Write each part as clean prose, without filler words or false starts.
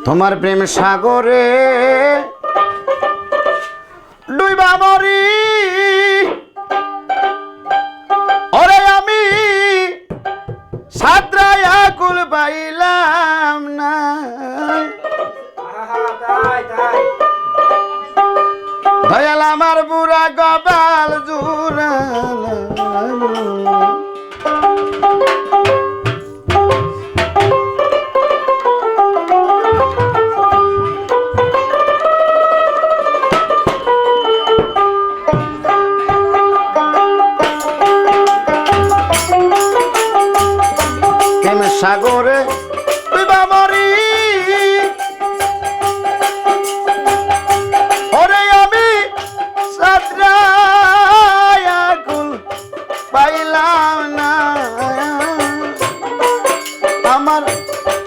তোমার প্রেম সাগরে ডুইবা মরি ওরে আমি সাতরায়া কুল পাইলাম না দয়াল আমার বুড়া গবাল জুড়াল সাগরে ডুইবা মরি ওরে আমি সাতরায়া কুল পাইলাম না আমার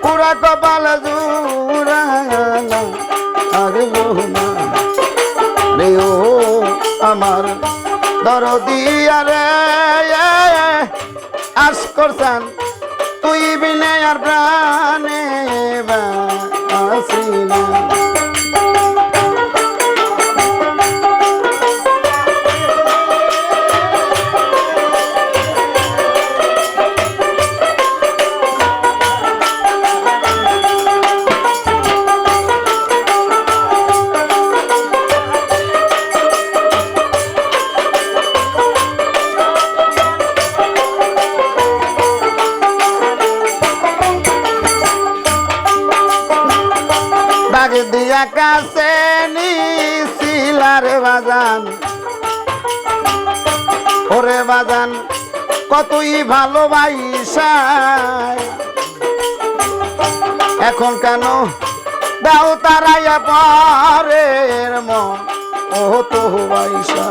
পুরা কপাল জুড়ালা আরে না রে ও আমার দরদি আরে আশ করছান তুই বিনে আর প্রাণে বাসি না দিয়া কাছে নিছিলারে বাজান ওরে বাজান কতই ভালোবাসা এখন কেন দাও তারাইয়া পরের মন ও তো বাইসা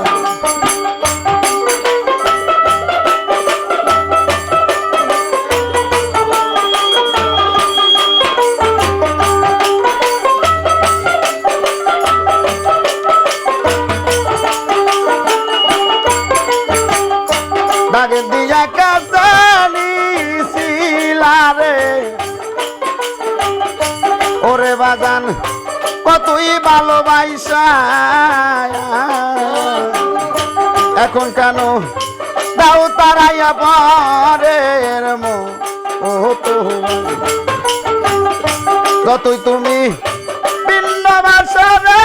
দাগে দিয়া কাজানি শিলারে ওরে বাজান কতই ভালোবাসা এখন কেন দাও তারাইয়া পরের মন ও তো যতই তুমি ভিন্ন ভাষারে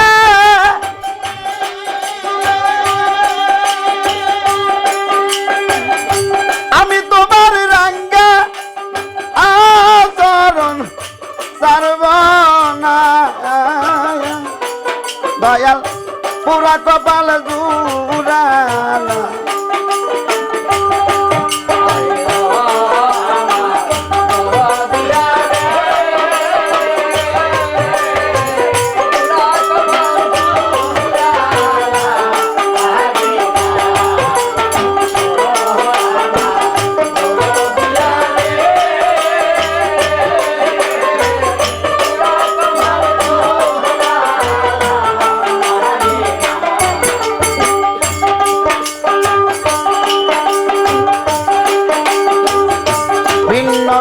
আমি তোমার রাঙ্গা আচরণ সারব না দয়াল পুরা কপাল জুড়ালা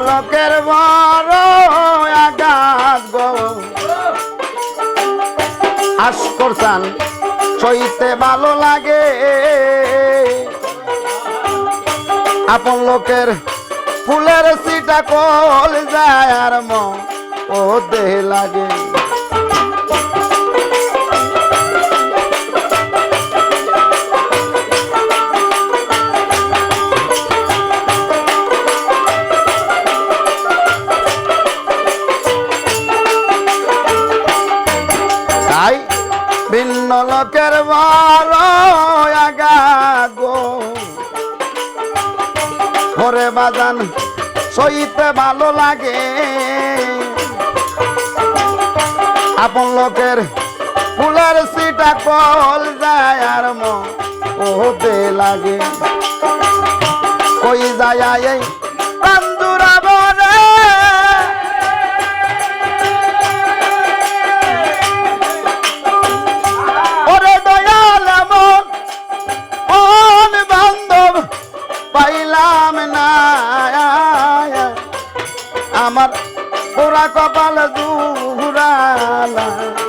লোকের বড় আঘাত গো আশ করছান সইতে ভালো লাগে আপন লোকের ফুলের সিটা কল যায় আর মন ও দেহ লাগে ভিন্ন লোকের বড় আঘাত গো ওরে বাজান সইতে ভালো লাগে আপন লোকের ফুলের সিটা কল যায় আর মন ওতে লাগে কই যায় এই পান্দুরা বনে ওরে দয়াল মন বান্ধব পাইলাম না আমার পুরা কপাল জুড়া জ্বালা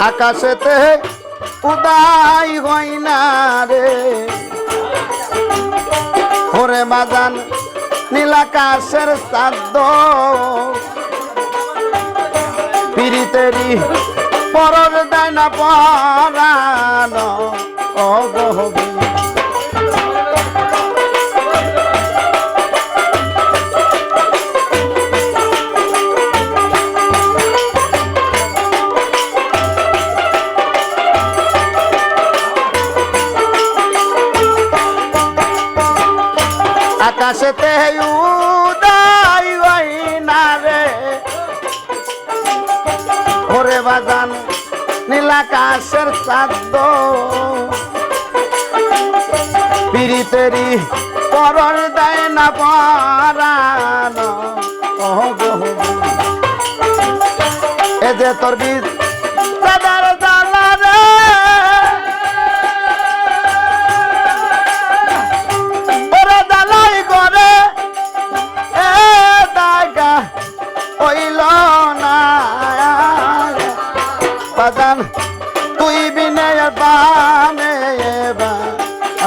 আকাশেতে উদয় হয় না রে ওরে বাজান নীলাকাশের চাঁদ পিরিতেরি পরর দেয় না পরাণ অগহবী আকাশেতে উদয় হয় না রে ওরে বাজান নীলাকাশের চাঁদ পিরিতেরি পরর দেয় না পরাণ এ যে তোর বীজ চাঁদার জ্বালা রে বাজান তুই বিনে বানে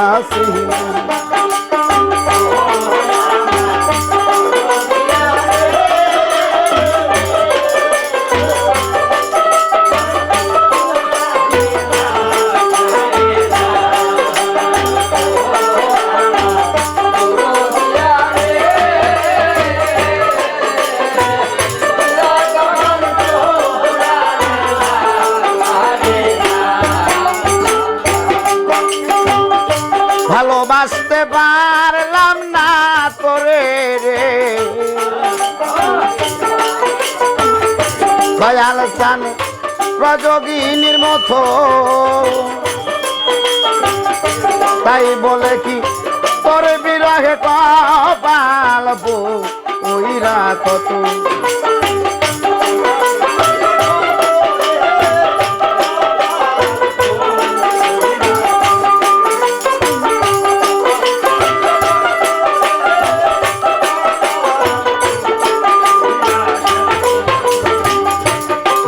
আসি ভালোবাসতে পারলাম না তোরে রে দয়াল চান প্রযোগিনীর মতো তাই বলে কি তোর বিরহে কপাল ওইরা কত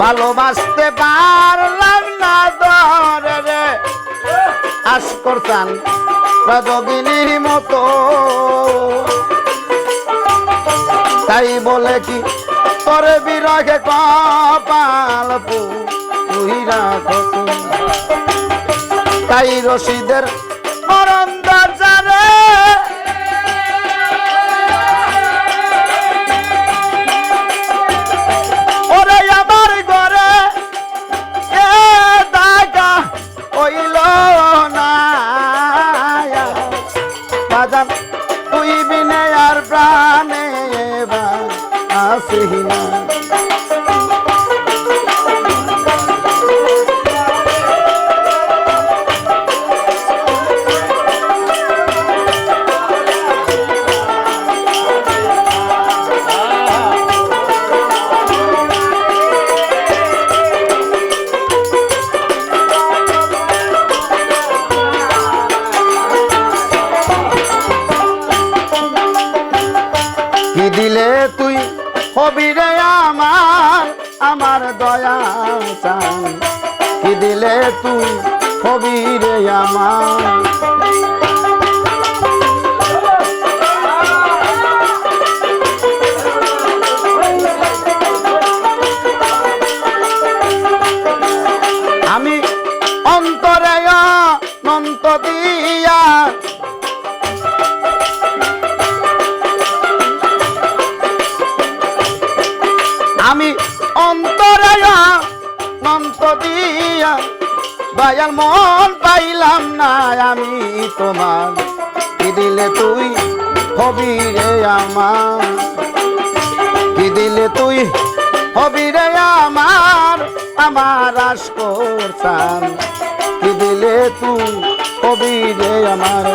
ভালোবাসতে পারলাম না দরে রে আশ করতাম প্রযোগিনীর মতো তাই বলে কি তোর বিরহে কপাল পুইরা কত তাই রশিদের মরণ দরজারে তুই বিনে আর প্রাণে আসি না দিলে তুই হবি রে আমার দয়া চান কি দিলে তুই হবি রে আমার আমি অন্তরে অনন্ত দিয়া আমি অন্তরে অনন্ত দিয়া দয়াল মন পাইলাম না আমি তোমার কি দিলে তুই হবি রে আমার কি দিলে তুই হবি রে আমার আমার আশকর চান কি দিলে তুই হবি রে আমার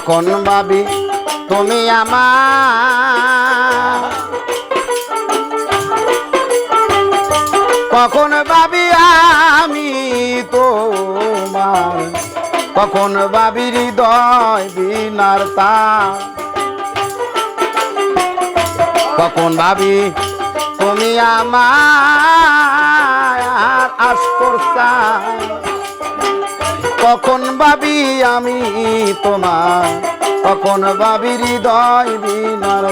কখন ভাবি তুমি আমার কখন ভাবি আমি তোমার কখন ভাবি হৃদয় বিনার তার কখন ভাবি তুমি আমার আশকর চান কখন ভাবি আমি তোমার কখন ভাবি হৃদয় বিনার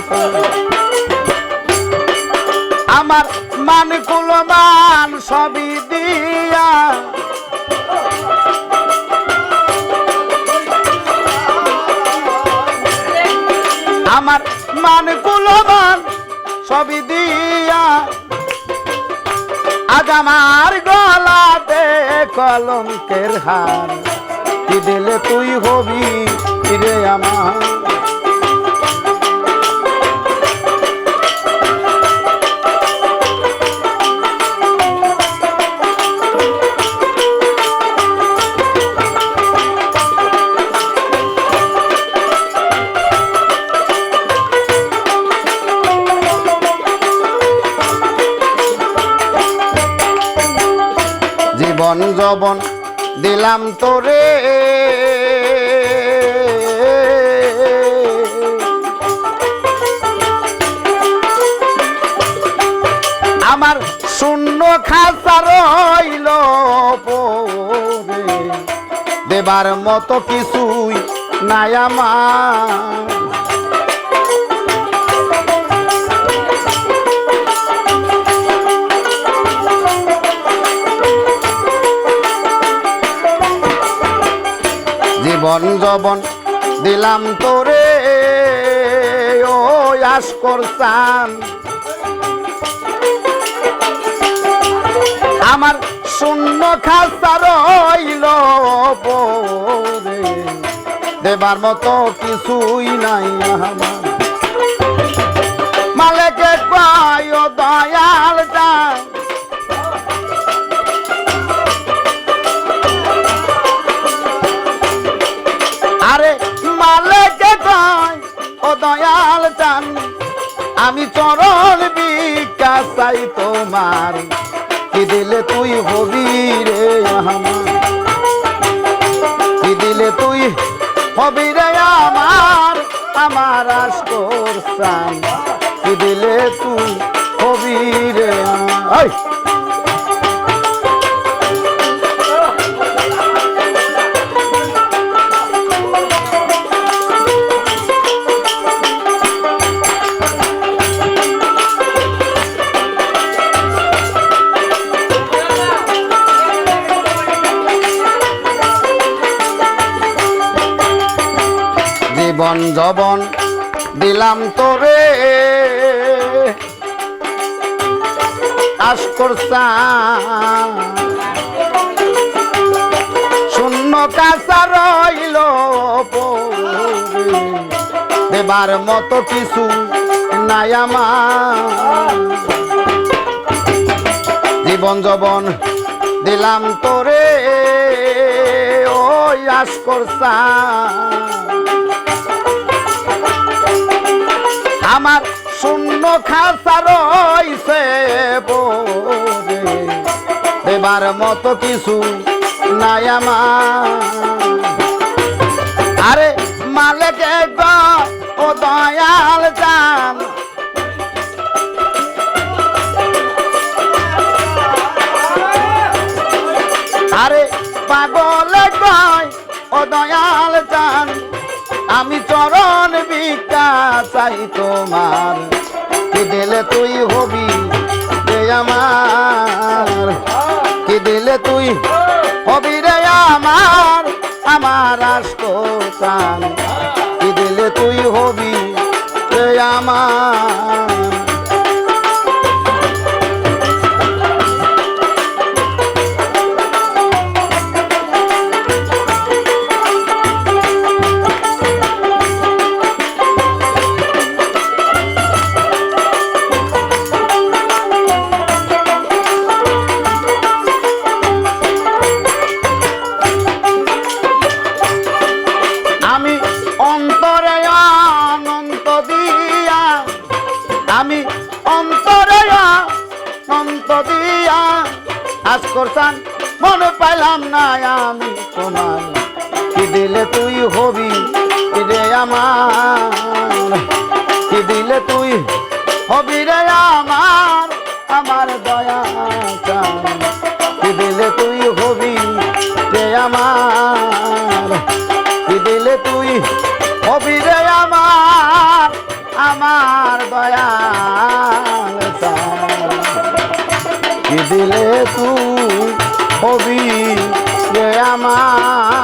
আমার মান কুলমান সবই দিয়া আমার মান কুলমান সবই দিয়া আজ আমার গলাতে কলঙ্কের হার কি দিলে তুই হবি রে আমার জীবন যবন দিলাম তোরে আমার শূন্য খাঁচা রইল পরে দেবার মতো কিছুই নাই আমার জীবন যবন দিলাম তোরে ও আশকর চান আমার শূন্য খাঁচা রইল পরে দেবার মতো কিছুই নাই আমার মালিকে কয় ও দয়াল চান আরে মালিকে কয় ও দয়াল চান আমি চরণ ভিক্ষা চাই তোমার কি দিলে তুই হবি রে আমার কি দিলে তুই হবি রে আমার আমার আশকর চান কি দিলে তুই হবি রে আমার জীবন যবন দিলাম তোরে আশকর চান শূন্য খাঁচা রইল পরে দেবার মতো কিছু নাই আমার জীবন যবন দিলাম তোরে ওই আশকর চান আমার শূন্য খাঁচা রইছে পরে দেবার মতো কিছু নাই আমার আরে মালিকে ও দয়াল চান আরে পাগলে কয় ও দয়াল চান আমি চরণ ভিক্ষা চাই তোমার কি দিলে তুই হবি রে আমার কি দিলে তুই হবি রে আমার আমার আমার আশকোর প্রাণ কি দিলে তুই হবি রে আমার। আমি অন্তরে অনন্ত দিয়া, আমি অন্তরে অনন্ত দিয়া আজ করছান মনে পাইলাম না আমি তোমার কি দিলে তুই হবি রে আমার, কি দিলে তুই হবি রে আমার, আমার দয়া চান কি দিলে তুই হবি রে আমার, কি দিলে তুই হবি রে আমার, আমার দয়াল চান কি দিলে তুই হবি রে আমার।